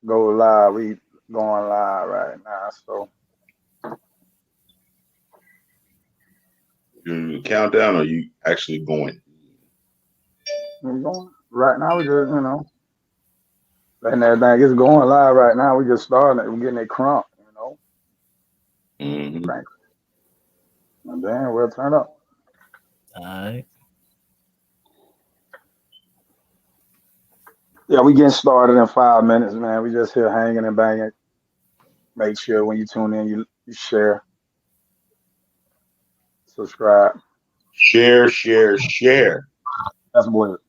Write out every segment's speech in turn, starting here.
go live. We going live right now. So You countdown, or you actually going? we going right now. We just letting everything is going live right now. We just starting it. We're getting it crump. Mm-hmm. Frank. And then we'll turn up. All right. Yeah, we getting started in 5 minutes, man. We just here hanging and banging. Make sure when you tune in, you share, subscribe. Share, share, share. That's what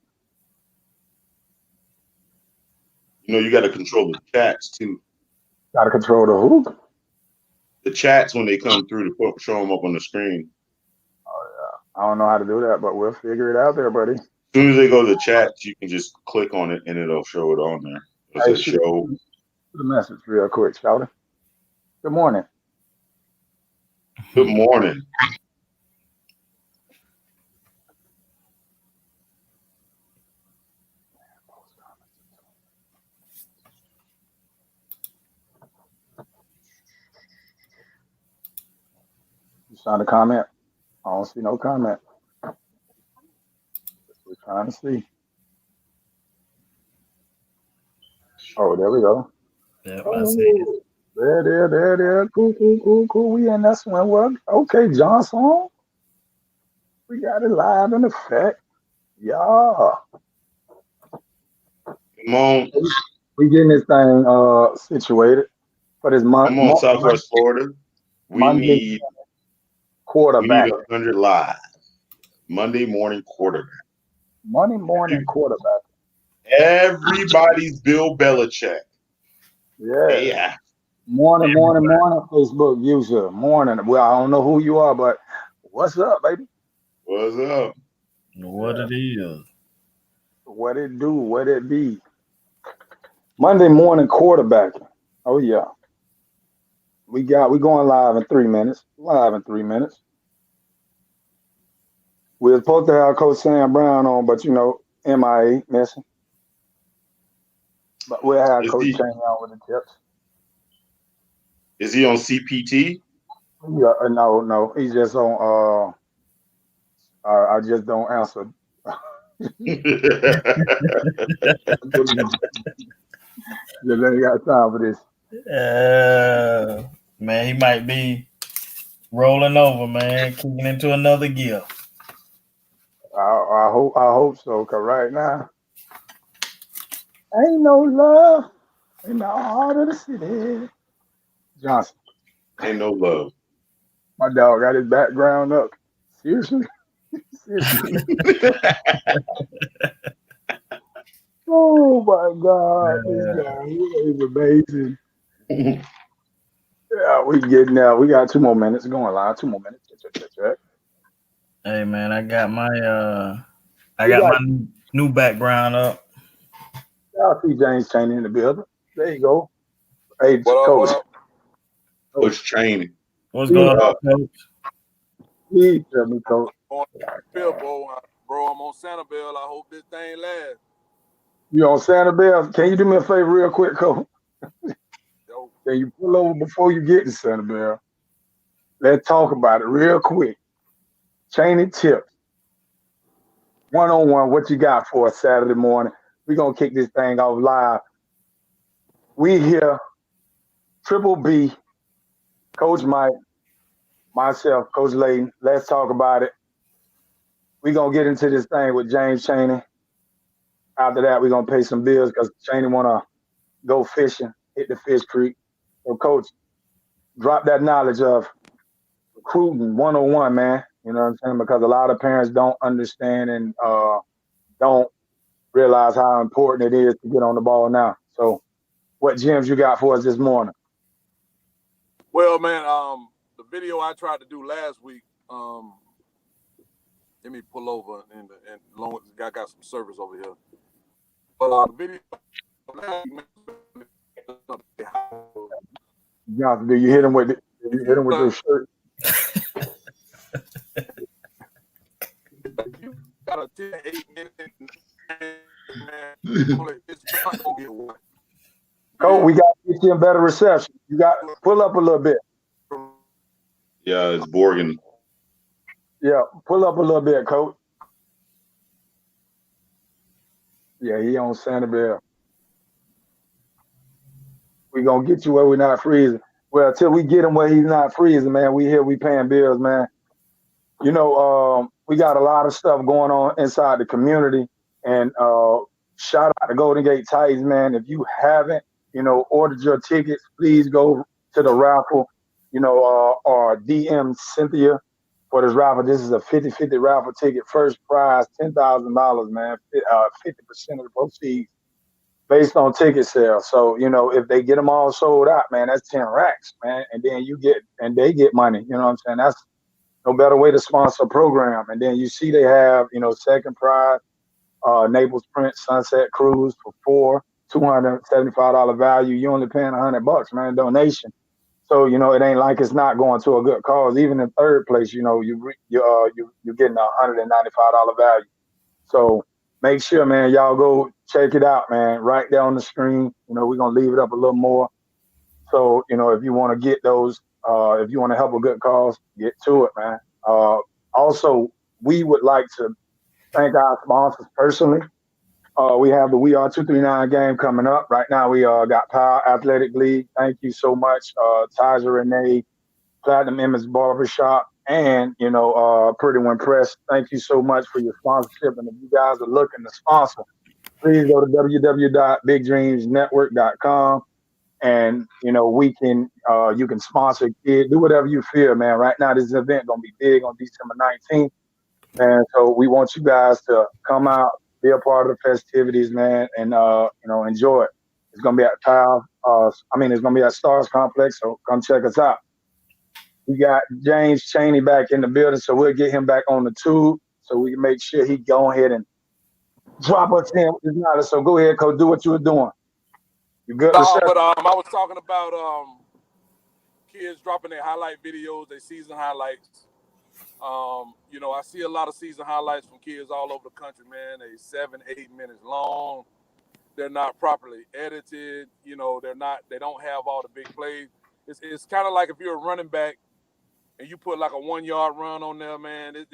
You got to control the chats too. got to control the hoop. The chats when they come through to show them up on the screen. I don't know how to do that, but we'll figure it out there, buddy. As soon as they go to the chats, you can just click on it and it'll show it on there. It Hey, says shoot show. the message real quick, Shouty. Good morning. Good morning. You trying to comment? I don't see no comment. We're trying to see. Oh, there we go. Yep, I see it. Oh, there. Cool. We in that one. Well, okay, Johnson. We got it live in effect. Yeah. Come on. We getting this thing situated for this Come on, Southwest Florida. We Monday need quarterback. 100 live. Monday morning quarterback. Monday morning quarterback. Everybody's Bill Belichick. Yeah. Morning, Facebook user. Morning. Well, I don't know who you are, but what's up, baby? What's up? What it is. What it do? What it be? Monday morning quarterbacking. Oh yeah. We going live in 3 minutes. Live in 3 minutes. We were supposed to have Coach Sam Brown on, but MIA missing. But we'll have Coach Chaney on with the tips. Is he on CPT? Yeah, no. He's just on I just don't answer. Just ain't got time for this. Man, he might be rolling over, man, kicking into another gear. I hope so, cause right now ain't no love in the heart of the city. Johnson, Ain't no love. my dog got his background up. Seriously? Oh my God, this guy is amazing. Yeah, we getting out. We got 2 more minutes going live. 2 more minutes. Check. Hey man, I got my new background up. Y'all see James Chaney in the building. There you go. Hey, What Coach. up? Coach Chaney. What's going on, Coach? Please tell me, Coach. Bro, I'm on Sanibel. I hope this thing lasts. You on Sanibel? Can you do me a favor real quick, Coach? Can you pull over before you get to Sanibel? Let's talk about it real quick. Chaney tips. 1-on-1, what you got for us Saturday morning? We're going to kick this thing off live. We here, Triple B, Coach Mike, myself, Coach Layton. Let's talk about it. We're going to get into this thing with James Chaney. After that, we're going to pay some bills because Chaney want to go fishing, hit the fish creek. So, Coach, drop that knowledge of recruiting 101, man. You know what I'm saying? Because a lot of parents don't understand and don't realize how important it is to get on the ball now. So, what gems you got for us this morning? Well, man, the video I tried to do last week, let me pull over and long as I got some service over here. But the video Johnson, do you hit him with your shirt? You got a 10-8 minute, man. It's not gonna get one. Coach, we got to get you a better reception. You got to pull up a little bit. Yeah, it's Borgen. Yeah, pull up a little bit, Coach. Yeah, he on Sanibel. We gonna get you where we're not freezing. Well, till we get him where he's not freezing, man. We here, we paying bills, man. You know, we got a lot of stuff going on inside the community, and shout out to Golden Gate Titans, man. If you haven't, ordered your tickets, please go to the raffle, or DM Cynthia for this raffle. This is a 50-50 raffle ticket. First prize, $10,000, man. 50% of the proceeds based on ticket sales. So, if they get them all sold out, man, that's 10 racks, man. And then they get money. You know what I'm saying? That's no better way to sponsor a program. And then you see they have, second prize, Naples Prince Sunset Cruise for $275 value. You only paying $100, man, donation. So, it ain't like it's not going to a good cause. Even in third place, you're getting $195 value. So make sure, man, y'all go check it out, man. Right there on the screen. We're gonna leave it up a little more. So, if you want to get those, if you want to help a good cause, get to it, man. Also, we would like to thank our sponsors personally. We have the We Are 239 game coming up. Right now, we got Power Athletic League. Thank you so much, Tizer Renee, Platinum Image Barbershop, and, Pretty When Press. Thank you so much for your sponsorship. And if you guys are looking to sponsor, please go to www.bigdreamsnetwork.com. And, you can sponsor a kid, do whatever you feel, man. Right now, this event going to be big on December 19th. And so we want you guys to come out, be a part of the festivities, man, and, enjoy it. It's going to be at it's going to be at Stars Complex. So come check us out. We got James Chaney back in the building, so we'll get him back on the tube so we can make sure he go ahead and drop us in with his knowledge. So go ahead, Coach, do what you were doing. You good? No, but I was talking about kids dropping their highlight videos, their season highlights. I see a lot of season highlights from kids all over the country, man. They 7-8 minutes long. They're not properly edited. They don't have all the big plays. It's kind of like if you're a running back and you put like a 1-yard run on there, man.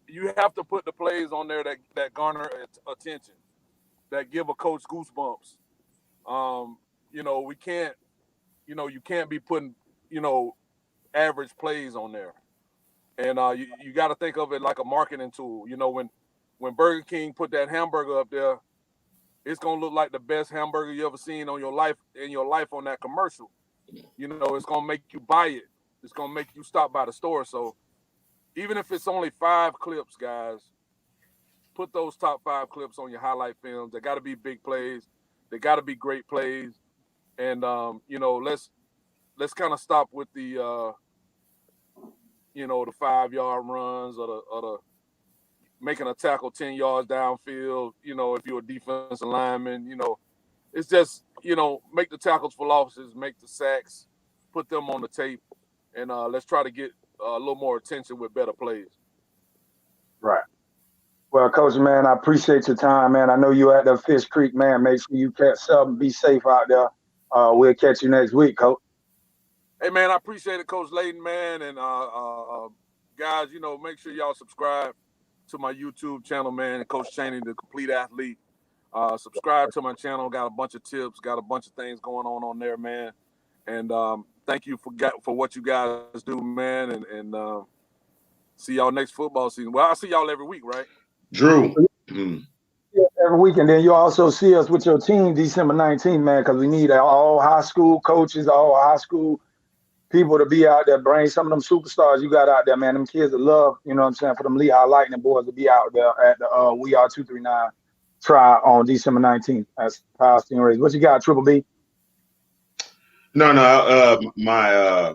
You have to put the plays on there that garner attention, that give a coach goosebumps. We can't, you can't be putting, average plays on there. And you got to think of it like a marketing tool. When Burger King put that hamburger up there, it's going to look like the best hamburger you ever seen in your life on that commercial. It's going to make you buy it. It's going to make you stop by the store. So even if it's only 5 clips, guys, put those top 5 clips on your highlight films. They got to be big plays. They got to be great plays. And, let's kind of stop with the, the 5-yard runs or the making a tackle 10 yards downfield, if you're a defensive lineman, it's just, make the tackles for losses, make the sacks, put them on the tape, and let's try to get a little more attention with better plays. Right. Well, Coach, man, I appreciate your time, man. I know you at the Fish Creek, man. Make sure you catch up. Be safe out there. We'll catch you next week, Coach. Hey, man, I appreciate it, Coach Layden, man. And guys, make sure y'all subscribe to my YouTube channel, man, Coach Chaney, the Complete Athlete. Subscribe to my channel. Got a bunch of tips, got a bunch of things going on there, man. And thank you for what you guys do, man. And see y'all next football season. Well, I'll see y'all every week, right? Drew. Yeah, every week. And then you also see us with your team December 19th, man, because we need all high school coaches, all high school people to be out there. Bring some of them superstars you got out there, man. Them kids that love, for them Lehigh Lightning boys to be out there at the We Are 239 trial on December 19th. That's Power Stingrays. What you got, Triple B? No, my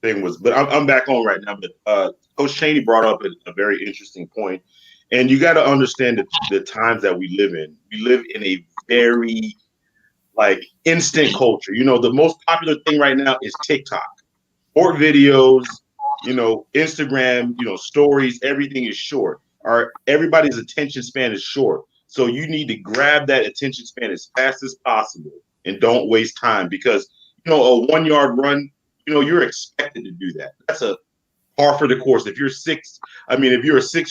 thing was, but I'm back on right now. But Coach Chaney brought up a very interesting point, and you got to understand the times that we live in. We live in a very instant culture. The most popular thing right now is TikTok, short videos. Instagram. Stories. Everything is short. Everybody's attention span is short. So you need to grab that attention span as fast as possible and don't waste time because, a 1 yard run, you're expected to do that. That's a par for the course. If you're a 6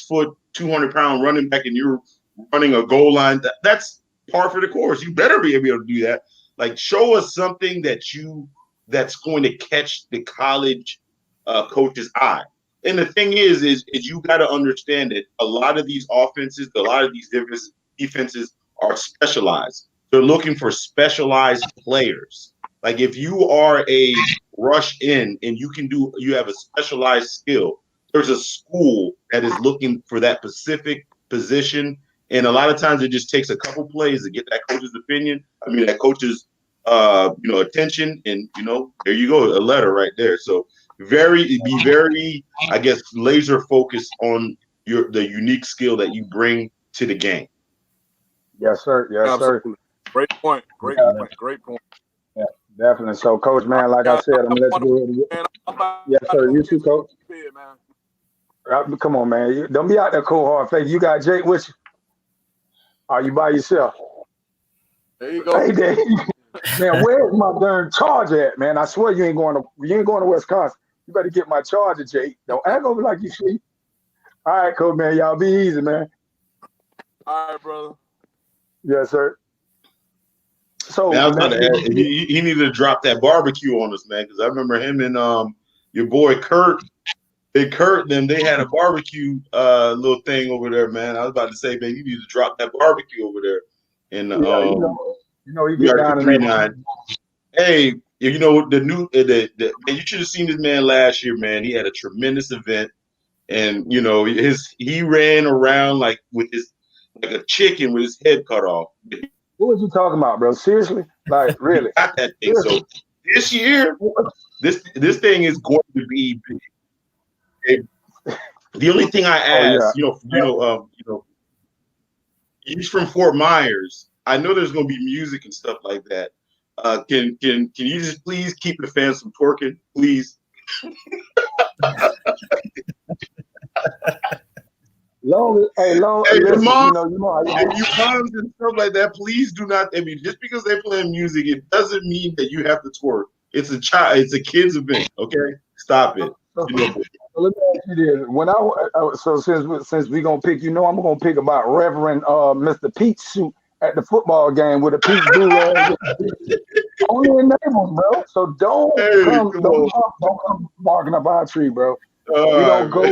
foot, 200-pound running back and you're running a goal line, that's par for the course. You better be able to do that. Like, show us something that's going to catch the college coach's eye. And the thing is you got to understand that a lot of these offenses, a lot of these defenses are specialized. They're looking for specialized players. Like, if you are a rush in and you have a specialized skill, there's a school that is looking for that specific position. And a lot of times it just takes a couple plays to get that coach's opinion. That coach's, attention. And, there you go, a letter right there. So be very, I guess, laser focused on the unique skill that you bring to the game. Yes, sir. Yes, Absolutely. Sir. Great point. Great point. Great point. Yeah, definitely. So, Coach, man, like I said, I'm gonna let you go ahead. Yes, sir. You too, Coach. Come on, man. Don't be out there cold hard face. You got Jake with you. Are you by yourself? There you go. Hey, Dave. Man, where's my darn charger at, man? I swear you ain't going to Wisconsin. You better get my charger, Jake. Don't act over like you sleep. All right, Coach, man. Y'all be easy, man. All right, brother. Yes, sir. So man, I was about to add, he needed to drop that barbecue on us, man, because I remember him and your boy Kurt. They had a barbecue little thing over there, man. I was about to say, man, you need to drop that barbecue over there. And you get down in there. Hey, the new you should have seen this man last year, man. He had a tremendous event, and he ran around like a chicken with his head cut off. What was you talking about, bro? Seriously? Like, really? Got that thing. So this year, this thing is going to be big. The only thing I ask, he's from Fort Myers. I know there's going to be music and stuff like that. Can you just please keep the fans from twerking, please? Hey, listen, mom, if you moms and stuff like that, please do not. Just because they're playing music, it doesn't mean that you have to twerk. It's a kid's event. Okay, stop it. Let me ask you this: so since we gonna pick, I'm gonna pick about Reverend Mr. Pete's suit at the football game with a peach do-rag. Only in Naples, bro. So don't come barking up our tree, bro. You don't go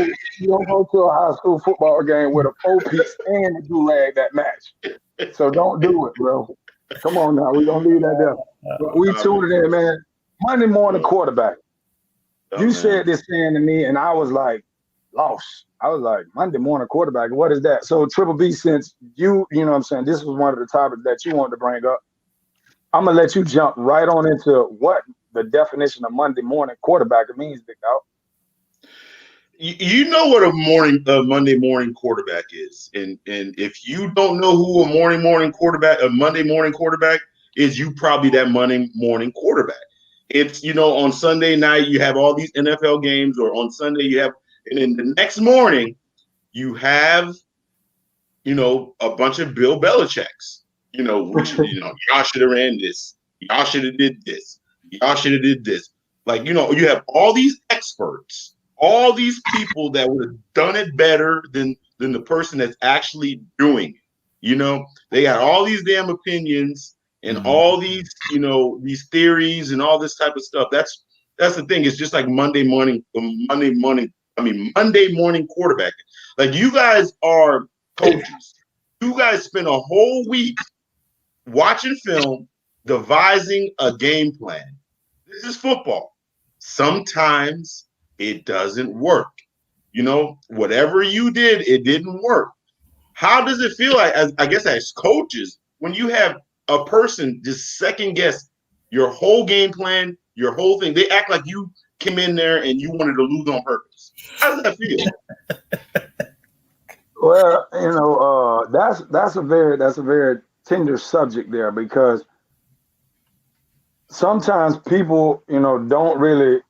to a high school football game with a 4-piece and a do-rag that match. So don't do it, bro. Come on now, we don't leave that there. But we tuned in, man. Monday morning quarterback. You said this thing to me, and I was like, lost. I was like, Monday morning quarterback, what is that? So Triple B, since you know what I'm saying, this was one of the topics that you wanted to bring up. I'm gonna let you jump right on into what the definition of Monday morning quarterback means, Big Dog. You know what a Monday morning quarterback is, and if you don't know who a Monday morning quarterback is, you probably that Monday morning quarterback. It's on Sunday night you have all these NFL games, or on Sunday you have, and then the next morning you have a bunch of Bill Belichick's, which y'all should have ran this, y'all should have did this, y'all should have did this. Like you have all these experts, all these people that would have done it better than the person that's actually doing it. They got all these damn opinions and all these, these theories and all this type of stuff. That's the thing. It's just like Monday morning quarterbacking. Like, you guys are coaches. You guys spend a whole week watching film, devising a game plan. This is football. Sometimes it doesn't work. Whatever you did, it didn't work. How does it feel like, I guess as coaches, when you have a person just second guess your whole game plan, your whole thing? They act like you came in there and you wanted to lose on purpose. How does that feel? Well, that's a very tender subject there, because sometimes people, don't really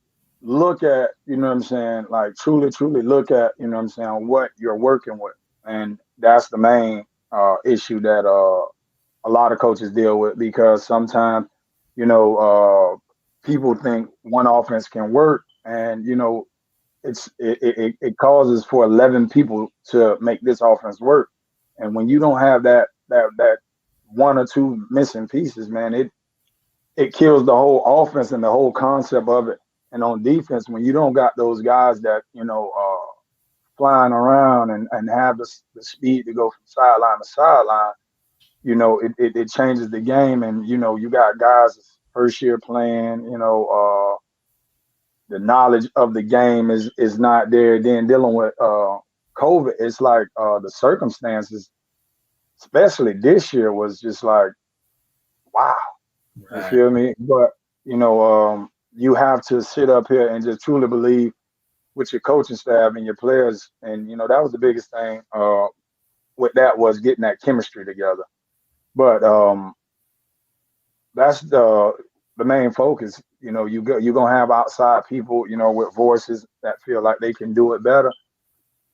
look at, like truly look at, what you're working with. And that's the main issue that a lot of coaches deal with, because sometimes, people think one offense can work, and it causes for 11 people to make this offense work. And when you don't have that one or two missing pieces, man, it kills the whole offense and the whole concept of it. And on defense, when you don't got those guys that flying around and have the speed to go from sideline to sideline, it changes the game. And you got guys first year playing, the knowledge of the game is not there. Then dealing with COVID, it's like the circumstances, especially this year, was just like, wow. You Right. feel me? But you have to sit up here and just truly believe with your coaching staff and your players. And that was the biggest thing with that, was getting that chemistry together. But that's the main focus. You're gonna have outside people, with voices that feel like they can do it better.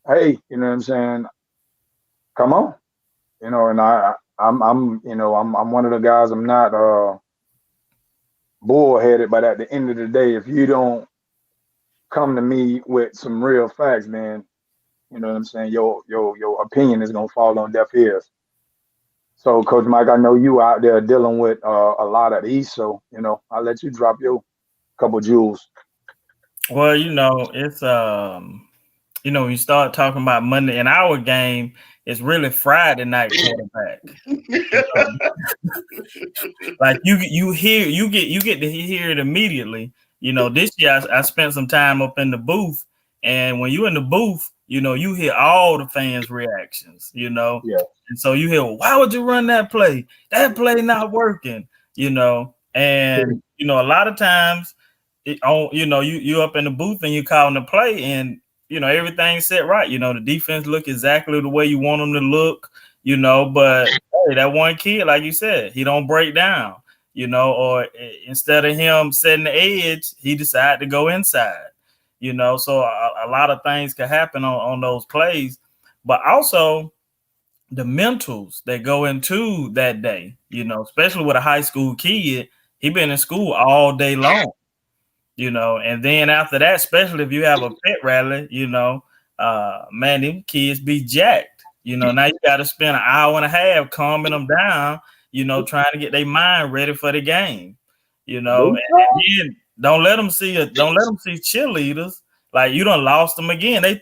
Hey, you know what I'm saying? Come on, and I'm one of the guys. I'm not bullheaded, but at the end of the day, if you don't come to me with some real facts, then you know what I'm saying, your opinion is gonna fall on deaf ears. So, Coach Mike, I know you out there dealing with a lot of these, so I'll let you drop your couple jewels. Well, it's when you start talking about Monday in our game, it's really Friday night quarterback. Like you get to hear it immediately. This year I spent some time up in the booth, and when you're in the booth, you hear all the fans' reactions. Yeah. And so you hear, why would you run that play? That play not working. And a lot of times, you up in the booth and you calling the play, and everything's set right. The defense look exactly the way you want them to look. But hey, that one kid, like you said, he don't break down. Or instead of him setting the edge, he decided to go inside. So a lot of things could happen on those plays, but also the mentals that go into that day. Especially with a high school kid, he been in school all day long. And then after that, especially if you have a pet rally, man, them kids be jacked. Now you got to spend an hour and a half calming them down, trying to get their mind ready for the game, and then don't let them see cheerleaders. Like you done lost them again. They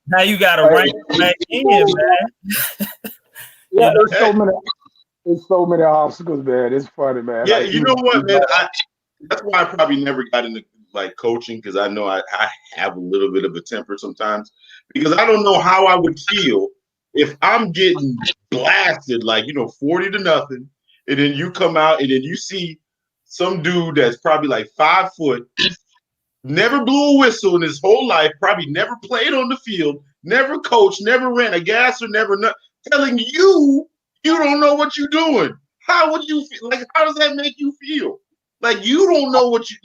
now you got to rank them back in, man. Yeah, there's so many obstacles, man. It's funny, man. Yeah, like, you know what, man? That's why I probably never got into like coaching, because I know I have a little bit of a temper sometimes, because I don't know how I would feel if I'm getting blasted like 40-0, and then you come out and then you see some dude that's probably like 5 foot, never blew a whistle in his whole life, probably never played on the field, never coached, never ran a gasser, telling you don't know what you're doing. How would you feel? Like, how does that make you feel? Like you don't know what you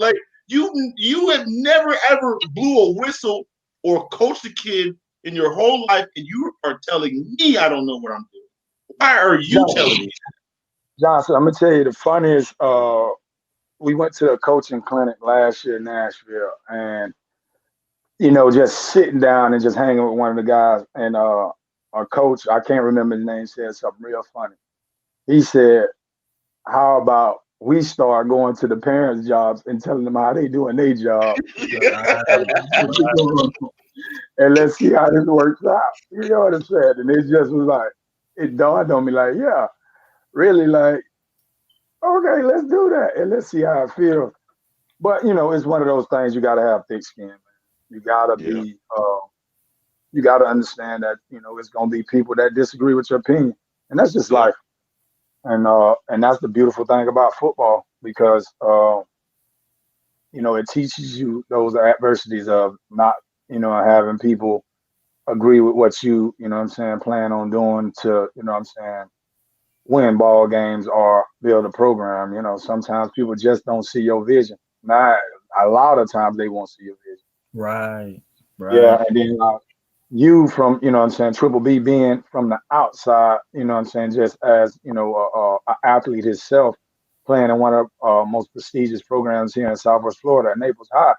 have never ever blew a whistle or coached a kid in your whole life, and you are telling me I don't know what I'm doing. Why are you telling me? Johnson, I'm gonna tell you the funniest. We went to a coaching clinic last year in Nashville, and just sitting down and just hanging with one of the guys, and our coach, I can't remember his name, said something real funny. He said, how about we start going to the parents' jobs and telling them how they doing their job, and let's see how this works out. You know what I'm saying? And it just was like, it dawned on me, like, yeah, really, like, okay, let's do that, and let's see how it feels. But it's one of those things, you got to have thick skin, man. You got to be, you got to understand that it's gonna be people that disagree with your opinion, and that's just life. And that's the beautiful thing about football, because it teaches you those adversities of not having people agree with what you plan on doing to win ball games or build a program. Sometimes people just don't see your vision. Not a lot of times they won't see your vision. Right. Yeah, and then you from, you know what I'm saying, Triple B being from the outside, you know what I'm saying, just as, you know, an athlete himself, playing in one of most prestigious programs here in Southwest Florida at Naples High,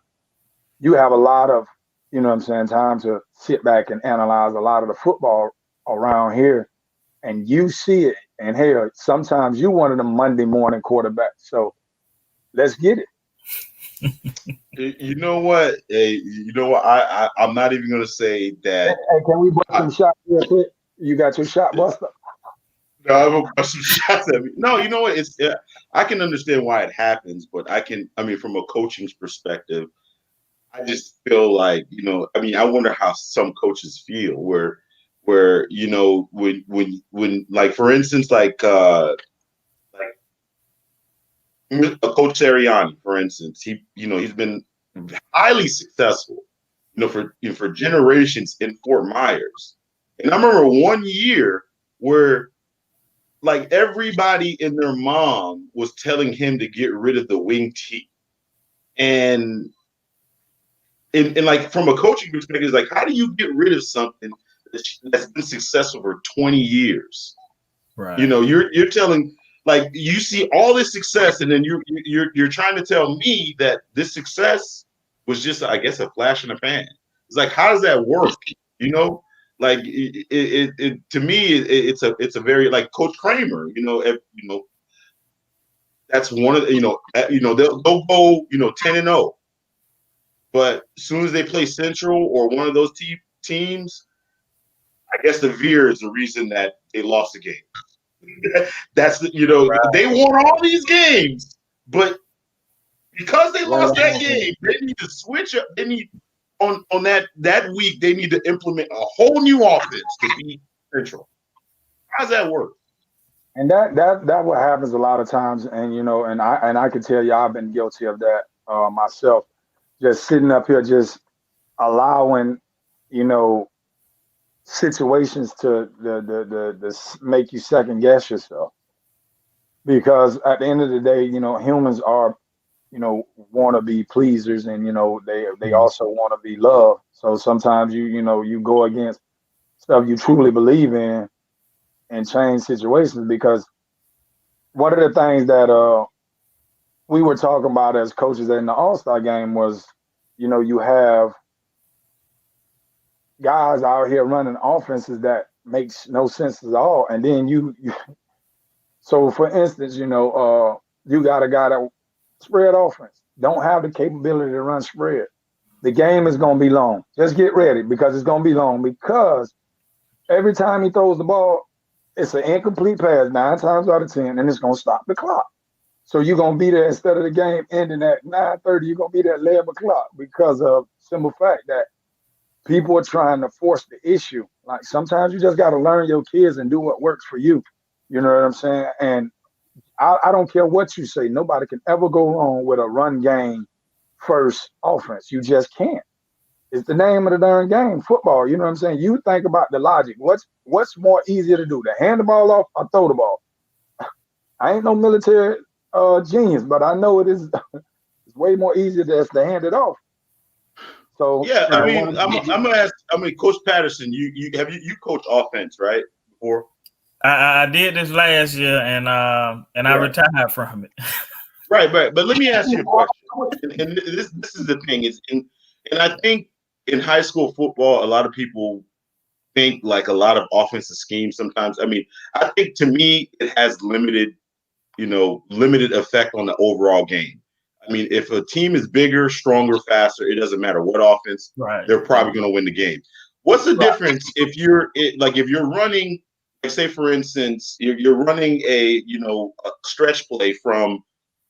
you have a lot of, you know what I'm saying, time to sit back and analyze a lot of the football around here, and you see it. And hell, sometimes you one of the Monday morning quarterbacks. So let's get it. You know what? You know what? I'm not even going to say that. Hey, can we bust some shots real quick? You got your shot buster? No, I'm gonna bust some shots at me. No, you know what? It's I can understand why it happens, but I mean, from a coaching's perspective, I just feel like, you know, I mean, I wonder how some coaches feel where you know, when like, for instance, like Coach Sirianni, for instance, he's been highly successful, for generations in Fort Myers. And I remember one year where like everybody and their mom was telling him to get rid of the wing T. And like from a coaching perspective, it's like, how do you get rid of something that's been successful for 20 years? Right. You know, you're telling, like, you see all this success, and then you're trying to tell me that this success was just, I guess, a flash in the pan. It's like, how does that work? You know, like it to me, it's a very, like Coach Kramer. That's one of the, they'll go 10-0, but as soon as they play Central or one of those teams, I guess the veer is the reason that they lost the game. That's right. They won all these games, but because they lost that game, they need to switch up. They need on that week. They need to implement a whole new offense to beat Central. How's that work? And that what happens a lot of times, and and I can tell you, I've been guilty of that myself. Just sitting up here, just allowing, situations to the make you second guess yourself. Because at the end of the day, humans are, want to be pleasers, and they also want to be loved. So sometimes you go against stuff you truly believe in and change situations. Because one of the things that we were talking about as coaches in the All-Star game was, you have guys out here running offenses that makes no sense at all. And then you so for instance, you got a guy that spread offense, don't have the capability to run spread. The game is going to be long. Just get ready, because it's going to be long, because every time he throws the ball, it's an incomplete pass 9 times out of 10, and it's going to stop the clock. So you're going to be there, instead of the game ending at 9:30, you're going to be there at 11 o'clock, because of simple fact that people are trying to force the issue. Like, sometimes you just got to learn your kids and do what works for you. You know what I'm saying? And I don't care what you say. Nobody can ever go wrong with a run game first offense. You just can't. It's the name of the darn game, football. You know what I'm saying? You think about the logic. What's more easier to do, to hand the ball off or throw the ball? I ain't no military genius, but I know it is. It's way more easier to hand it off. So yeah, I mean, I'm gonna ask. I mean, Coach Patterson, you coached offense, right? Before. I did this last year, and I retired from it. Right. But let me ask you a question. And this is the thing is, and I think in high school football, a lot of people think like a lot of offensive schemes. Sometimes, I mean, I think to me it has limited effect on the overall game. I mean, if a team is bigger, stronger, faster, it doesn't matter what offense. Right. They're probably going to win the game. What's the difference if you're running? Say, for instance, you're running a stretch play from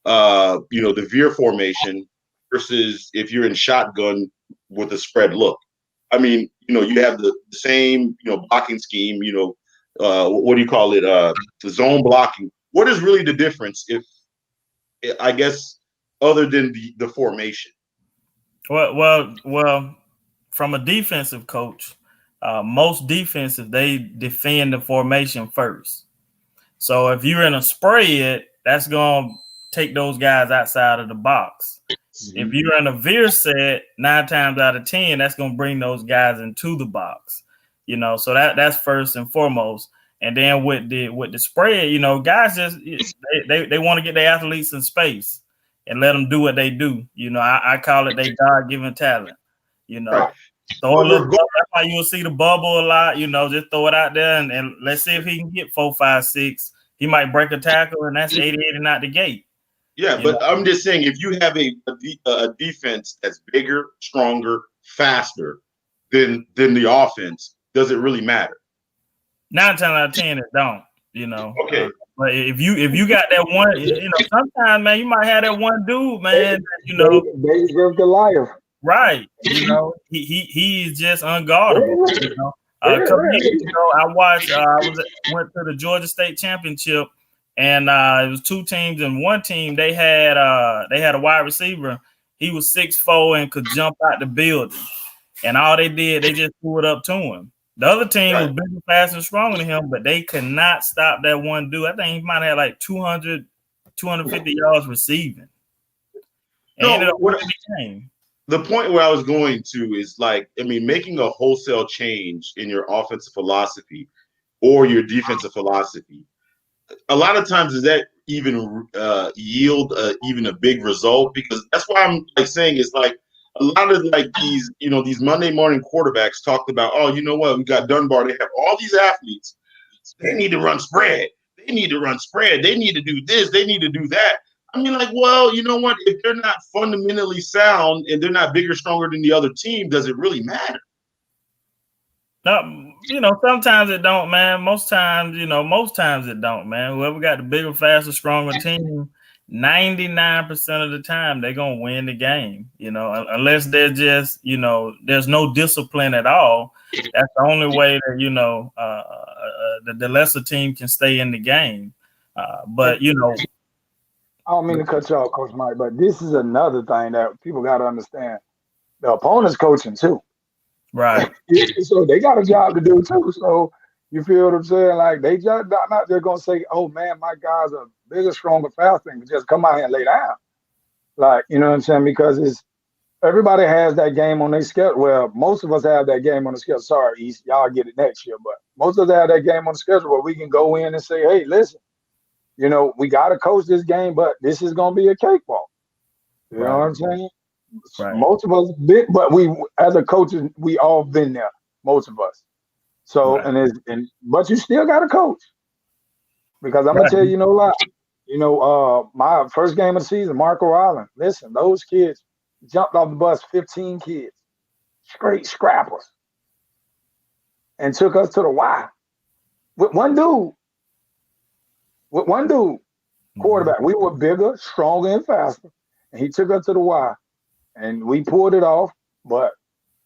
the veer formation versus if you're in shotgun with a spread look. I mean, you have the same blocking scheme. What do you call it? The zone blocking. What is really the difference, if I guess, other than the formation? Well, from a defensive coach, most defenses, they defend the formation first. So if you're in a spread, that's going to take those guys outside of the box. If you're in a veer set, 9 times out of 10, that's going to bring those guys into the box. So that's first and foremost. And then with the spread, guys just they want to get their athletes in space and let them do what they do. I call it their God-given talent. Right. Throw a little bubble. That's why you'll see the bubble a lot. Just throw it out there and let's see if he can get 4, 5, 6. He might break a tackle, and that's 88 and out the gate. Yeah, but I'm just saying, if you have a defense that's bigger, stronger, faster than the offense, does it really matter? 9 times out of 10, it don't. Okay. But if you got that one, sometimes, man, you might have that one dude, man. David Goliath. Right. He is just unguardable. A couple years ago, I went to the Georgia State Championship, and it was 2 teams, and one team they had a wide receiver. He was 6'4" and could jump out the building. And all they did, they just threw it up to him. The other team was bigger, faster, and stronger than him, but they could not stop that one dude. I think he might have like 200, 250 yards receiving. And ended up winning the game. The point where I was going to is making a wholesale change in your offensive philosophy or your defensive philosophy. A lot of times, does that even yield even a big result? Because that's why I'm saying it's a lot of these Monday morning quarterbacks talked about, oh, you know what? We got Dunbar. They have all these athletes. They need to run spread. They need to run spread. They need to do this. They need to do that. I mean, well, you know what? If they're not fundamentally sound and they're not bigger, stronger than the other team, does it really matter? No, sometimes it don't, man. Most times it don't, man. Whoever got the bigger, faster, stronger team, 99% of the time they're gonna win the game. Unless they're just, there's no discipline at all. That's the only way that the lesser team can stay in the game. But I don't mean to cut you off, Coach Mike, but this is another thing that people got to understand. The opponent's coaching too. Right. So they got a job to do too. So you feel what I'm saying? They just not they're going to say, oh, man, my guys are bigger, stronger, faster, and just come out here and lay down. You know what I'm saying? Because everybody has that game on their schedule. Well, most of us have that game on the schedule. Sorry, East, y'all get it next year. But most of us have that game on the schedule where we can go in and say, hey, listen, we got to coach this game, but this is going to be a cakewalk. You know what I'm saying? Right. Most of us, but we, as a coaches, we all been there. Most of us. So, but you still got to coach. Because I'm going to tell you no lie. My first game of the season, Marco Island, listen, those kids jumped off the bus, 15 kids, straight scrappers, and took us to the Y. With one dude, quarterback. We were bigger, stronger, and faster. And he took us to the Y. And we pulled it off. But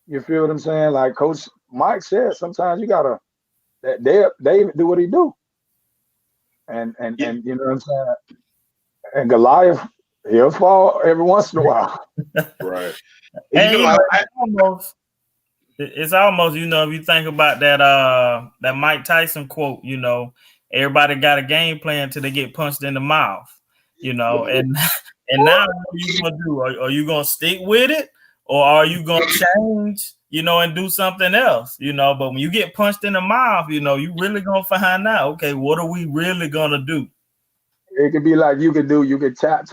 you feel what I'm saying? Like Coach Mike said, sometimes you got to they do what he do. And you know what I'm saying? And Goliath, he'll fall every once in a while. Right. And it's almost, if you think about that Mike Tyson quote, everybody got a game plan until they get punched in the mouth, and now what are you gonna do? Are you gonna stick with it, or are you gonna change, and do something else, But when you get punched in the mouth, you really gonna find out, okay, what are we really gonna do? It could be like you could tap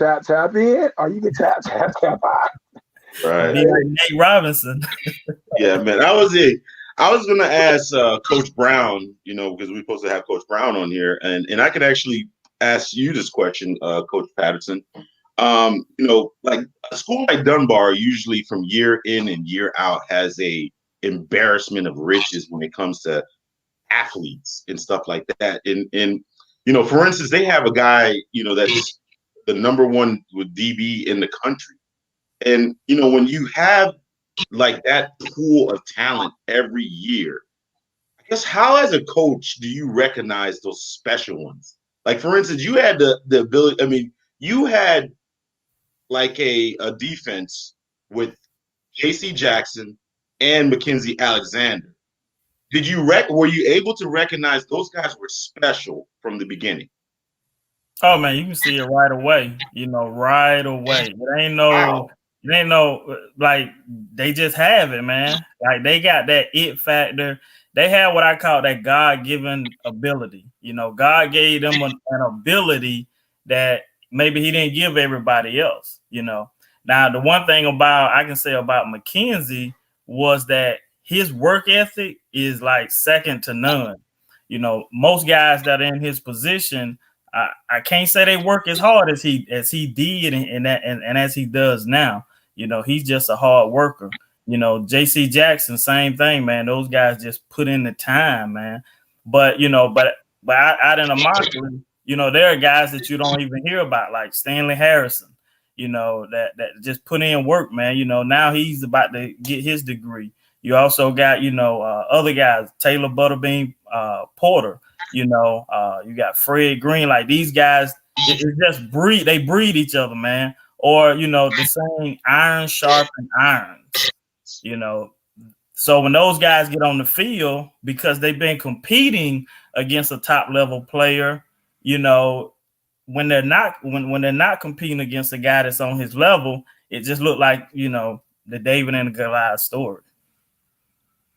in, or you could tap out. Right. Be like Nate Robinson. Yeah, man. I was going to ask Coach Brown, because we're supposed to have Coach Brown on here, and I could actually ask you this question, Coach Patterson. Like a school like Dunbar, usually from year in and year out, has a embarrassment of riches when it comes to athletes and stuff like that. And for instance, they have a guy, that's the number one with DB in the country. And, when you have like that pool of talent every year, I guess how as a coach do you recognize those special ones? Like, for instance, you had the ability, you had like a defense with J.C. Jackson and Mackenzie Alexander. Were you able to recognize those guys were special from the beginning? Oh man, you can see it right away. Right away. It ain't no They know, like, they just have it, man. Like, they got that it factor. They have what I call that God-given ability. You know, God gave them an ability that maybe he didn't give everybody else, you know. Now, the one thing I can say about Mackenzie was that his work ethic is like second to none. You know, most guys that are in his position, I can't say they work as hard as he did and as he does now. You know, he's just a hard worker. You know, JC Jackson, same thing, man. Those guys just put in the time, man. But you know, but out in the Immokalee, you know, there are guys that you don't even hear about, like Stanley Harrison. You know, that just put in work, man. You know, now he's about to get his degree. You also got, you know, other guys, Taylor Butterbean Porter. You know, you got Fred Green. Like, these guys, it just they breed each other, man. Or, you know, the saying, iron sharpen irons. You know, so when those guys get on the field, because they've been competing against a top level player, you know, when they're not competing against a guy that's on his level, it just looked like, you know, the David and the Goliath story.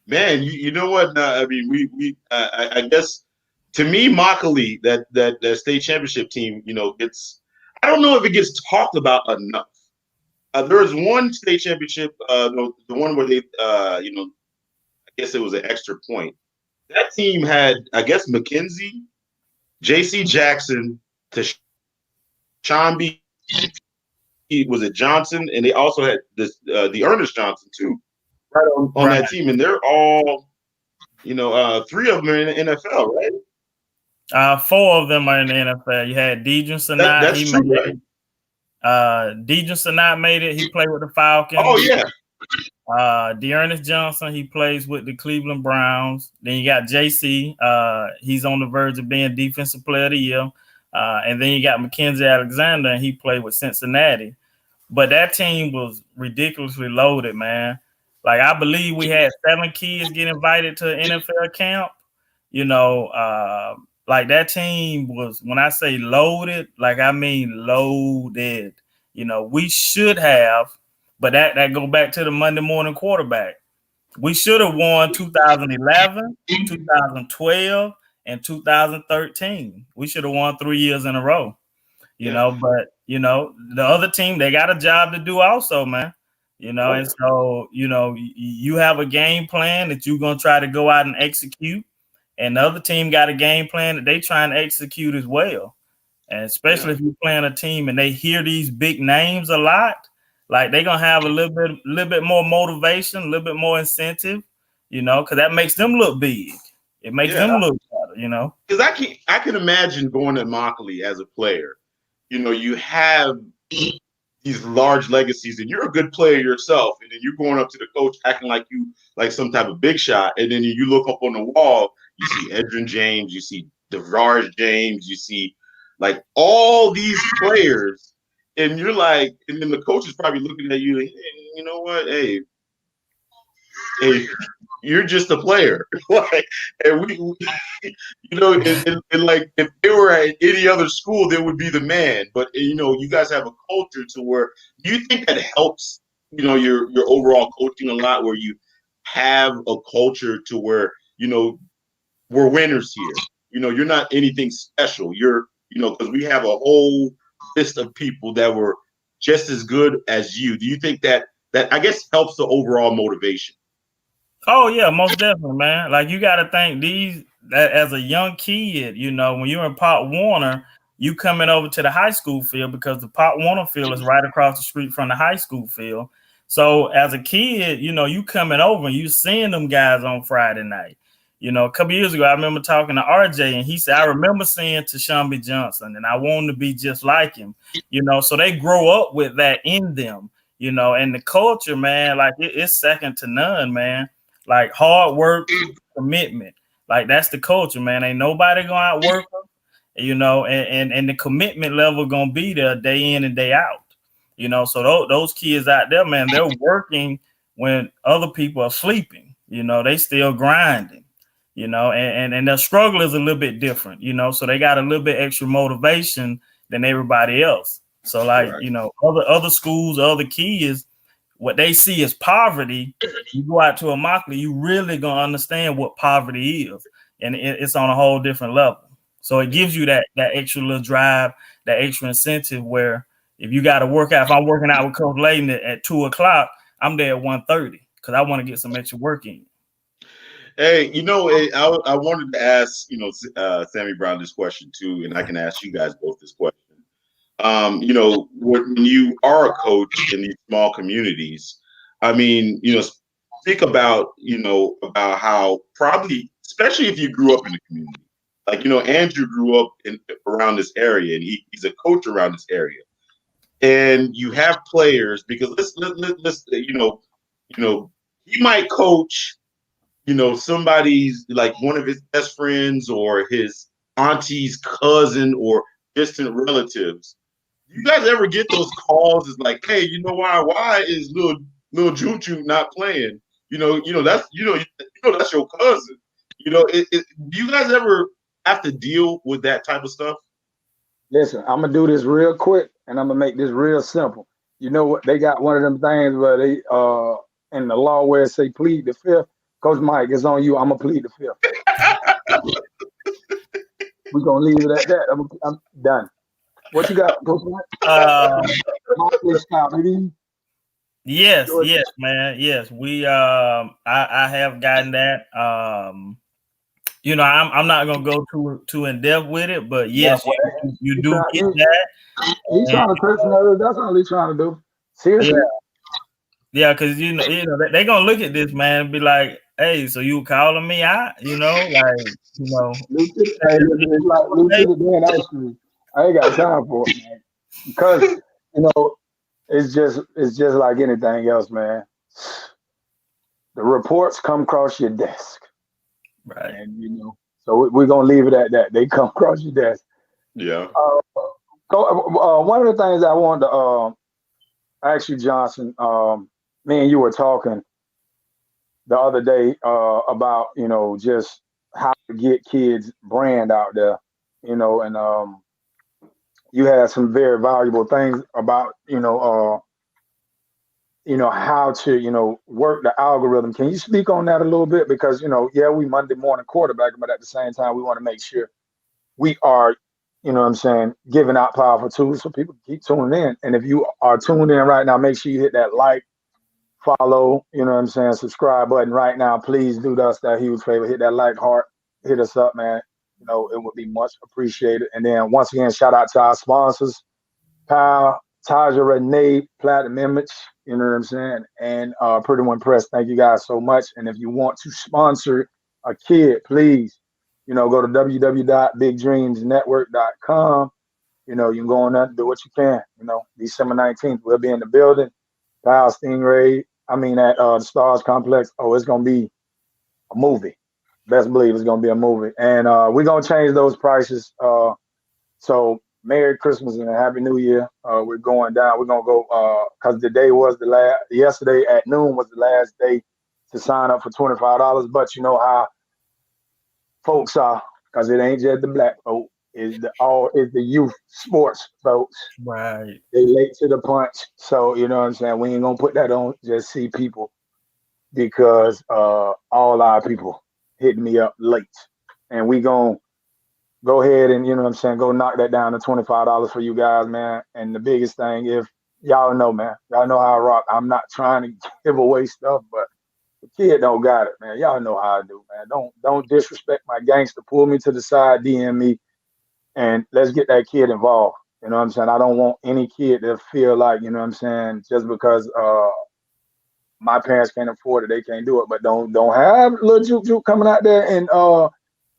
Man, you know what? I mean, I guess, to me, Immokalee, that state championship team, you know, I don't know if it gets talked about enough. There was one state championship, the one where they, you know, I guess it was an extra point. That team had, I guess, McKenzie, JC Jackson, Sean B. Was it Johnson, and they also had the Ernest Johnson too, right on that team, and they're all, you know, 3 of them are in the NFL, right? 4 of them are in the NFL. You had Deidre Sinai. That's true, right? Deidre Sinai made it. He played with the Falcons. Oh yeah. Dearness Johnson, he plays with the Cleveland Browns. Then you got JC. He's on the verge of being Defensive Player of the Year. And then you got Mackenzie Alexander, and he played with Cincinnati. But that team was ridiculously loaded, man. Like, I believe we had 7 kids get invited to NFL camp. You know, like, that team was, when I say loaded, like, I mean loaded. You know, we should have, but that go back to the Monday morning quarterback. We should have won 2011, 2012, and 2013. We should have won 3 years in a row. You know, but, you know, the other team, they got a job to do also, man. You know, and so, you know, you have a game plan that you're going to try to go out and execute. And the other team got a game plan that they try and execute as well. And especially if you're playing a team and they hear these big names a lot, like, they're going to have a little bit more motivation, a little bit more incentive, you know, because that makes them look big. It makes them look better, you know. Because I can imagine going to Immokalee as a player. You know, you have these large legacies, and you're a good player yourself, and then you're going up to the coach acting like you like some type of big shot, and then you look up on the wall, you see Edrin James, you see DeVarge James, you see like all these players, and you're like, and then the coach is probably looking at you, like, hey, you know what, hey, you're just a player. Like, and we you know, and like, if they were at any other school, they would be the man. But, you know, you guys have a culture to where, do you think that helps, you know, your overall coaching a lot, where you have a culture to where, you know, we're winners here. You know, you're not anything special. You're, you know, because we have a whole list of people that were just as good as you. Do you think that I guess helps the overall motivation? Oh yeah, most definitely, man. Like, you got to think that as a young kid, you know, when you're in Pop Warner, you coming over to the high school field, because the Pop Warner field is right across the street from the high school field. So as a kid, you know, you coming over and you seeing them guys on Friday night. You know, a couple years ago, I remember talking to RJ, and he said, I remember seeing Tashawn Johnson, and I wanted to be just like him. You know, so they grow up with that in them, you know, and the culture, man, like, it's second to none, man. Like, hard work, commitment. Like, that's the culture, man. Ain't nobody going to outwork them, you know, and the commitment level going to be there day in and day out. You know, so those kids out there, man, they're working when other people are sleeping. You know, they still grinding, you know, and their struggle is a little bit different, you know, so they got a little bit extra motivation than everybody else. So, like, you know, other schools, other kids, what they see as poverty, you go out to Immokalee, you really gonna understand what poverty is, and it's on a whole different level. So it gives you that extra little drive, that extra incentive where if you got to work out, if I'm working out with Coach Layton at 2:00, I'm there at 1:30 because I want to get some extra work in. Hey, I wanted to ask, Sammy Brown this question too, and I can ask you guys both this question. When you are a coach in these small communities, I mean, think about, about how probably, especially if you grew up in the community, like, Andrew grew up around this area and he's a coach around this area. And you have players because let's he might coach, somebody's like one of his best friends or his auntie's cousin or distant relatives. You guys ever get those calls? It's like, hey, why is little Juju not playing? That's that's your cousin. Do you guys ever have to deal with that type of stuff? Listen, I'm gonna do this real quick, and I'm gonna make this real simple. You know what? They got one of them things where they in the law where it say plead the fifth. Coach Mike, it's on you. I'm gonna plead the fifth. We're gonna leave it at that. I'm done. What you got, Coach Mike? Yes, man. Yes, we. I have gotten that. I'm not gonna go too in depth with it, but yes, you do get that. He's trying to curse nerves. That's all he's trying to do. Seriously. Yeah, because they're gonna look at this man and be like, "Hey, so you calling me out?" Hey, it's like I ain't got time for it, man. Because it's just like anything else, man. The reports come across your desk. Right. And so we're gonna leave it at that. They come across your desk. Yeah. One of the things I wanted to ask you, Johnson, me and you were talking the other day about just how to get kids brand out there, and you had some very valuable things about how to work the algorithm. Can you speak on that a little bit? Because we Monday morning quarterback, but at the same time we want to make sure we are giving out powerful tools so people can keep tuning in. And if you are tuned in right now, make sure you hit that like, follow, subscribe button right now. Please do us that huge favor. Hit that like heart, hit us up, man. It would be much appreciated. And then once again, shout out to our sponsors, Kyle, Taja Renee, Platinum Image, and Pretty One Press. Thank you guys so much. And if you want to sponsor a kid, please, go to www.bigdreamsnetwork.com. You can go on there and do what you can. December 19th, we'll be in the building. Kyle Stingray, at the Stars Complex. Oh, it's going to be a movie. Best believe it's going to be a movie. And we're going to change those prices. So Merry Christmas and a Happy New Year. We're going down. We're going to go because yesterday at noon was the last day to sign up for $25. But you know how folks are, because it ain't just the black folk. It's the youth sports folks. Right. They late to the punch. So, we ain't going to put that on just see people because all our people hitting me up late. And we going to go ahead and, go knock that down to $25 for you guys, man. And the biggest thing, if y'all know, man, y'all know how I rock. I'm not trying to give away stuff, but the kid don't got it, man. Y'all know how I do, man. Don't disrespect my gangster. Pull me to the side, DM me, and let's get that kid involved. I don't want any kid to feel like, just because my parents can't afford it, they can't do it. But don't have little Juke coming out there and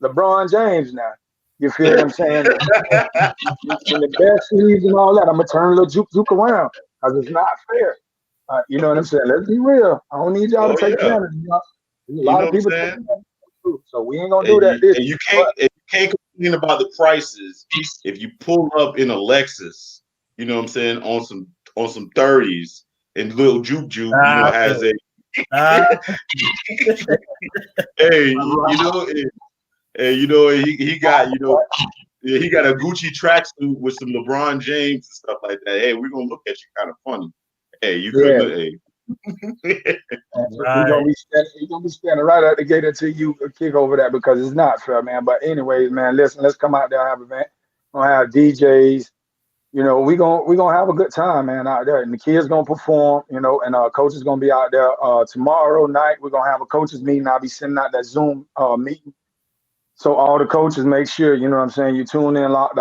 LeBron James now. You feel what I'm saying? In the best sleeves and all that, I'm gonna turn little Juke around because it's not fair. You know what I'm saying? Let's be real. I don't need y'all to take advantage. A lot of people take advantage too, so we ain't gonna do that. And you can't complain about the prices if you pull up in a Lexus. You know what I'm saying, on some 30s, and little Juke has a hey, he got he got a Gucci tracksuit with some LeBron James and stuff like that. Hey, we're gonna look at you kind of funny. Hey, you could Right. You're gonna be standing right at the gate until you kick over that because it's not fair, man. But anyways, man, listen, let's come out there and have an event. We're gonna have DJs. You know, we gonna have a good time, man, out there. And the kids gonna perform, you know, and coach is gonna be out there. Tomorrow night we're gonna have a coaches meeting. I'll be sending out that Zoom meeting. So all the coaches make sure, you know what I'm saying, you tune in locked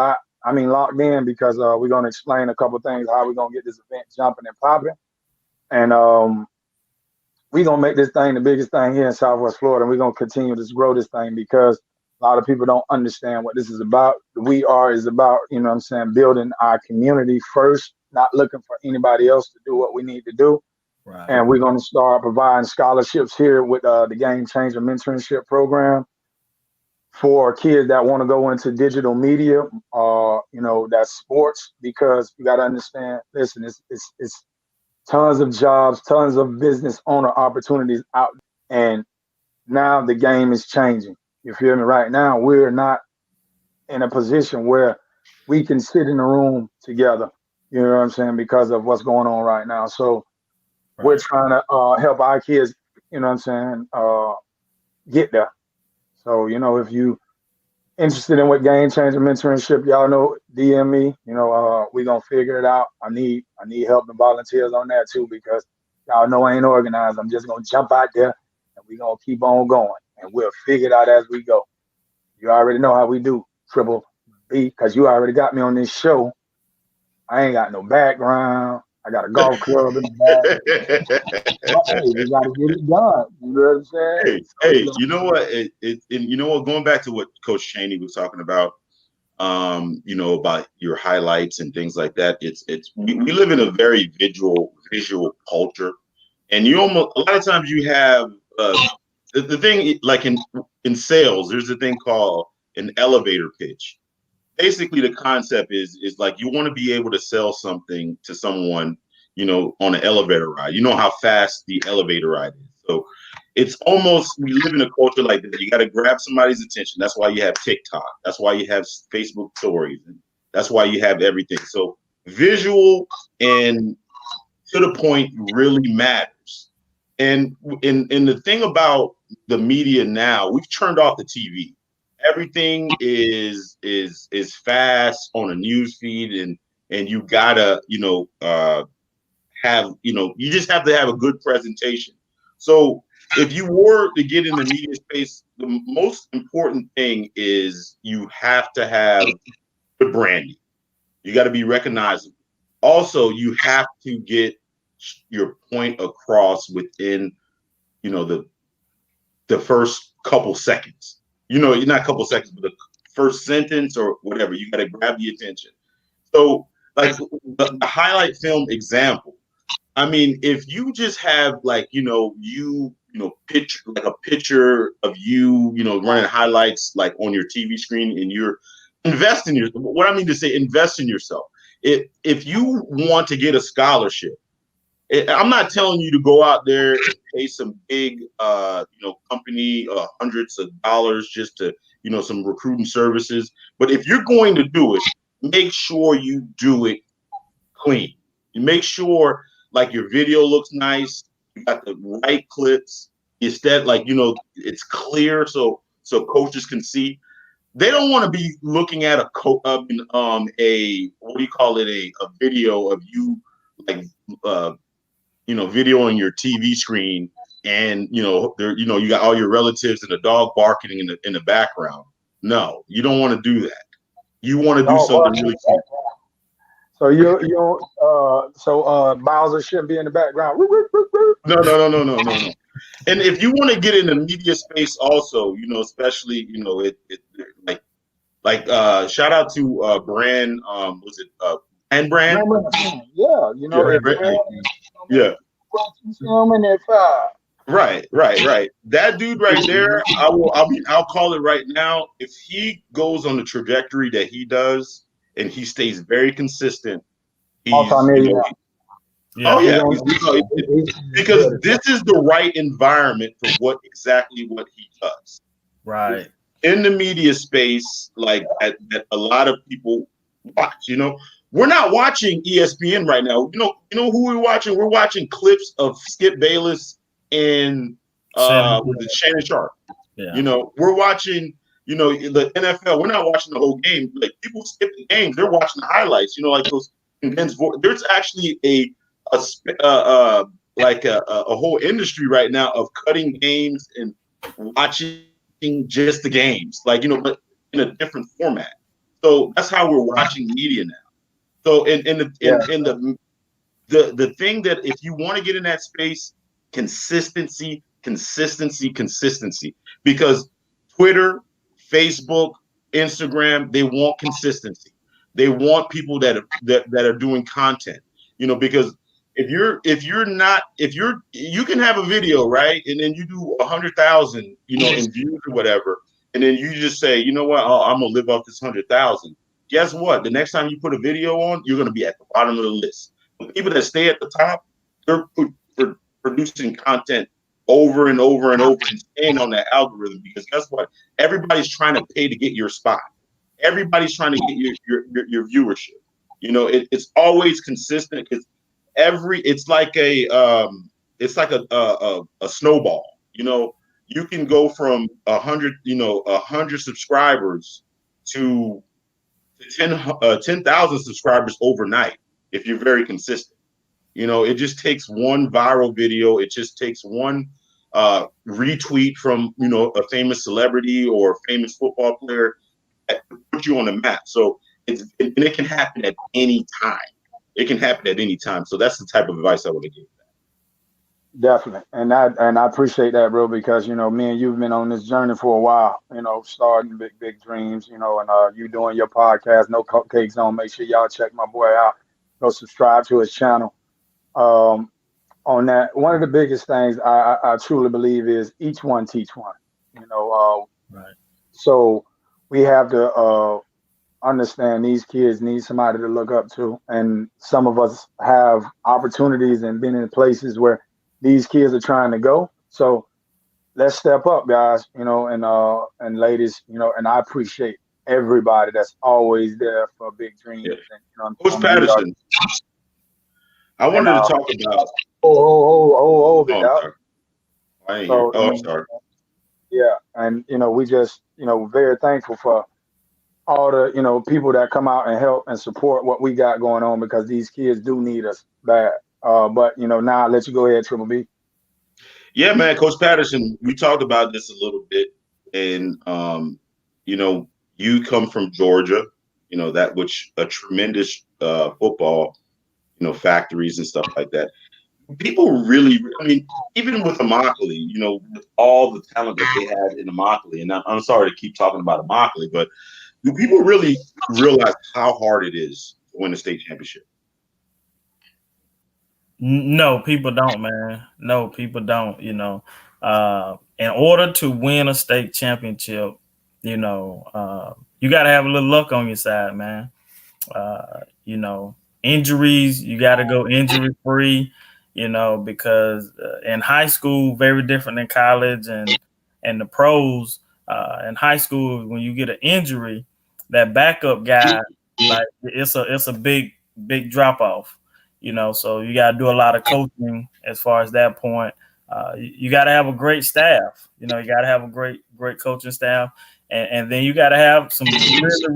in because we're gonna explain a couple things how we're gonna get this event jumping and popping. And we're gonna make this thing the biggest thing here in Southwest Florida, and we're gonna continue to grow this thing because a lot of people don't understand what this is about. Is about, you know what I'm saying, building our community first, not looking for anybody else to do what we need to do. Right. And we're gonna start providing scholarships here with the Game Changer Mentorship Program for kids that want to go into digital media, you know, that's sports, because you got to understand, listen, it's tons of jobs, tons of business owner opportunities out. And now the game is changing. You feel me? Right now, we're not in a position where we can sit in a room together. You know what I'm saying? Because of what's going on right now. So we're trying to help our kids, you know what I'm saying, get there. So, you know, if you interested in what Game Changer Mentorship, y'all know, DM me. You know, we gonna figure it out. I need help and volunteers on that too, because y'all know I ain't organized. I'm just gonna jump out there and we gonna keep on going, and we'll figure it out as we go. You already know how we do, Triple B, because you already got me on this show. I ain't got no background. I got a golf club in the back. But, hey, we gotta get it done. You know what I'm saying? Hey, you know what? You know what? Going back to what Coach Chaney was talking about, you know, about your highlights and things like that. We live in a very visual culture, and you almost, a lot of times you have the thing, like in sales, there's a thing called an elevator pitch. Basically, the concept is like you want to be able to sell something to someone, you know, on an elevator ride. You know how fast the elevator ride is. So it's almost, we live in a culture like that. You got to grab somebody's attention. That's why you have TikTok. That's why you have Facebook stories. And that's why you have everything. So visual and to the point really matters. And in the thing about the media now, we've turned off the TV. Everything is fast on a news feed, and you gotta, you know, have, you know, you just have to have a good presentation. So if you were to get in the media space, the most important thing is you have to have good branding. You got to be recognizable. Also, you have to get your point across within, you know, the first couple seconds. You know, not a couple seconds, but the first sentence or whatever. You got to grab the attention. So, like the highlight film example. I mean, if you just have like, picture like a picture of you, you know, running highlights like on your TV screen, and you're investing your, what I mean to say, invest in yourself. If you want to get a scholarship, I'm not telling you to go out there and pay some big, company hundreds of dollars just to, you know, some recruiting services. But if you're going to do it, make sure you do it clean. You make sure like your video looks nice. You got the right clips. Instead, like, you know, it's clear so coaches can see. They don't want to be looking at a what do you call it, a video of you like video on your TV screen, and there, you got all your relatives and a dog barking in the background. No, you don't want to do that. You want to do something really cool. So Bowser shouldn't be in the background. No. And if you want to get in the media space also, especially, like shout out to Brand, was it Brand? Yeah. Right. That dude right there, I'll call it right now. If he goes on the trajectory that he does and he stays very consistent, because this is the right environment for what he does. Right. In the media space, like that a lot of people watch, we're not watching ESPN right now. You know who we're watching? We're watching clips of Skip Bayless and with the Shannon Sharp. Yeah. You know, we're watching, you know, the NFL. We're not watching the whole game. Like people skip the games, they're watching the highlights. You know, like those condensed. There's actually a whole industry right now of cutting games and watching just the games, like, you know, but in a different format. So that's how we're watching media now. So the thing that if you want to get in that space, consistency, because Twitter, Facebook, Instagram, they want consistency. They want people that are doing content, you know, because you can have a video, right? And then you do 100,000, you know, in views or whatever. And then you just say, you know what? Oh, I'm going to live off this 100,000. Guess what? The next time you put a video on, you're going to be at the bottom of the list. The people that stay at the top, they're producing content over and over and over and staying on that algorithm, because guess what? Everybody's trying to pay to get your spot. Everybody's trying to get your viewership. You know, it's always consistent because it's like a snowball. You know, you can go from 100 subscribers to 10,000 subscribers overnight if you're very consistent. You know, it just takes one viral video. It just takes one retweet from, you know, a famous celebrity or a famous football player to put you on the map. So it can happen at any time. It can happen at any time. So that's the type of advice I would give. Definitely. And I appreciate that, bro, because, you know, me and you've been on this journey for a while, you know, starting big dreams, you know, and you doing your podcast, No Cupcake Zone. Make sure y'all check my boy out. Go subscribe to his channel. On that, one of the biggest things I truly believe is each one teach one, you know. Right. So we have to understand these kids need somebody to look up to. And some of us have opportunities and been in places where these kids are trying to go. So let's step up, guys, you know, and ladies, you know, and I appreciate everybody that's always there for big dreams. Yeah. And, you know, Coach Patterson, I wanted to talk about. I'm sorry. Yeah, and you know, we just, you know, very thankful for all the, you know, people that come out and help and support what we got going on, because these kids do need us bad. But you know, now I'll let you go ahead, Triple B. Yeah, man, Coach Patterson, we talked about this a little bit, and you know, you come from Georgia, you know, that which a tremendous football, you know, factories and stuff like that. People really, I mean, even with Immokalee, you know, with all the talent that they had in Immokalee, and I'm sorry to keep talking about Immokalee, but do people really realize how hard it is to win a state championship? No, people don't, man. No, people don't. You know, in order to win a state championship, you know, you got to have a little luck on your side, man. You know, injuries, you got to go injury free, you know, because in high school, very different than college and the pros. In high school, when you get an injury, that backup guy, like it's a big drop off, you know. So you got to do a lot of coaching as far as that point. You got to have a great staff, you know. You got to have a great coaching staff. And then you got to have some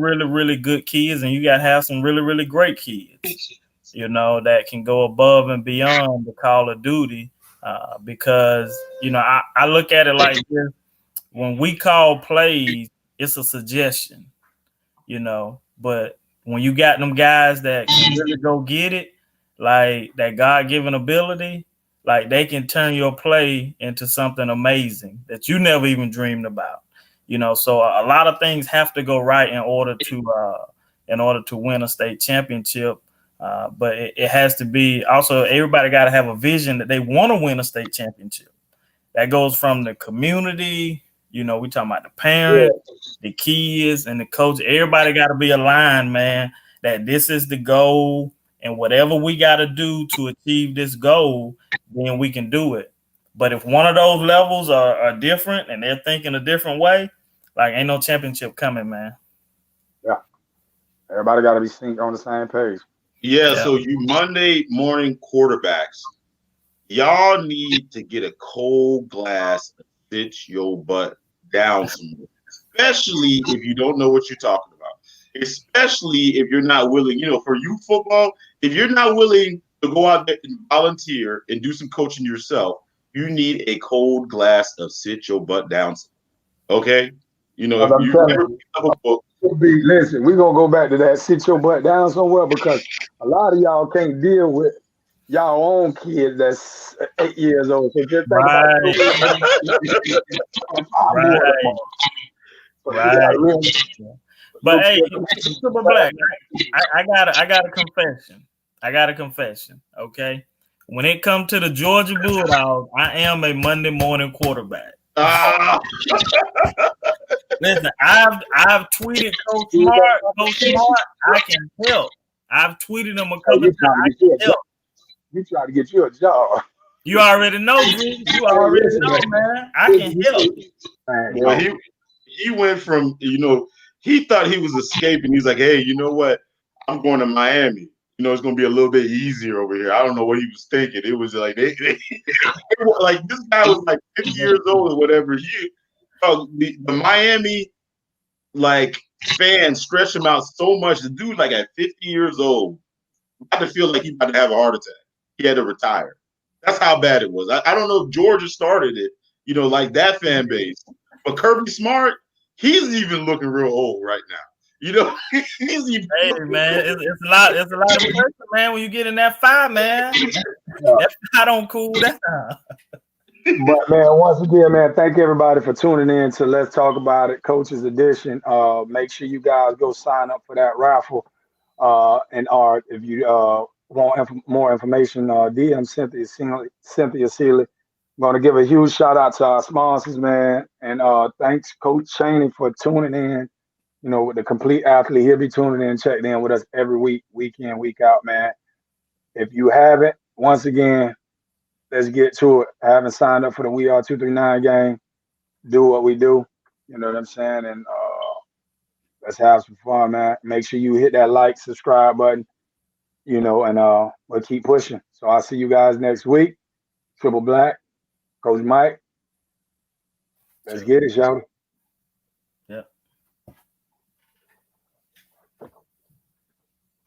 really good kids, and you got to have some really great kids, you know, that can go above and beyond the call of duty. Because, you know, I look at it like this: when we call plays, it's a suggestion, you know, but when you got them guys that can really go get it, like that God-given ability, like they can turn your play into something amazing that you never even dreamed about. You know, so a lot of things have to go right in order to win a state championship. But it has to be also, everybody got to have a vision that they want to win a state championship. That goes from the community, you know, we talking about the parents, the kids, and the coach. Everybody got to be aligned, man, that this is the goal, and whatever we got to do to achieve this goal, then we can do it. But if one of those levels are different and they're thinking a different way, like ain't no championship coming, man. Yeah. Everybody got to be synced on the same page. Yeah, Yeah. so you Monday morning quarterbacks, y'all need to get a cold glass and sit your butt down somewhere, especially if you don't know what you're talking about. Especially if you're not willing, for youth football, if you're not willing to go out there and volunteer and do some coaching yourself, you need a cold glass of sit your butt down somewhere. Okay? As If I'm you telling ever you, pick up a book, listen, we're going to go back to that sit your butt down somewhere because a lot of y'all can't deal with y'all own kids that's 8 years old. So just think about Right. Right. But hey, Super Black, I got a confession. Okay. When it comes to the Georgia Bulldogs, I am a Monday morning quarterback. Listen, I've tweeted Coach Smart. I can help. I've tweeted him a couple of times. I can help. You try to get you a job. You already know, Drew. You already know, man. I can help. He went from, he thought he was escaping. He's like, hey, you know what? I'm going to Miami. It's going to be a little bit easier over here. I don't know what he was thinking. It was like, like this guy was like 50 years old or whatever. The Miami, like, fans stretched him out so much. The dude, like, at 50 years old, I had to feel like he about to have a heart attack. He had to retire. That's how bad it was. I don't know if Georgia started it, like that fan base. But Kirby Smart, he's even looking real old right now. He's even. Hey man, it's a lot of pressure, man. When you get in that fire, man, that's not on cool down. But man, once again, man, thank everybody for tuning in to Let's Talk About It, Coach's Edition. Make sure you guys go sign up for that raffle. And if you want more information, DM Cynthia Seeley. I'm going to give a huge shout out to our sponsors, man. And thanks, Coach Chaney, for tuning in. With the complete athlete, he'll be tuning in, checking in with us every week, week in, week out, man. If you haven't, once again, let's get to it. I haven't signed up for the We Are 239 game. Do what we do. You know what I'm saying? And let's have some fun, man. Make sure you hit that like, subscribe button, and we'll keep pushing. So I'll see you guys next week. Triple Black, Coach Mike. Let's get it, y'all.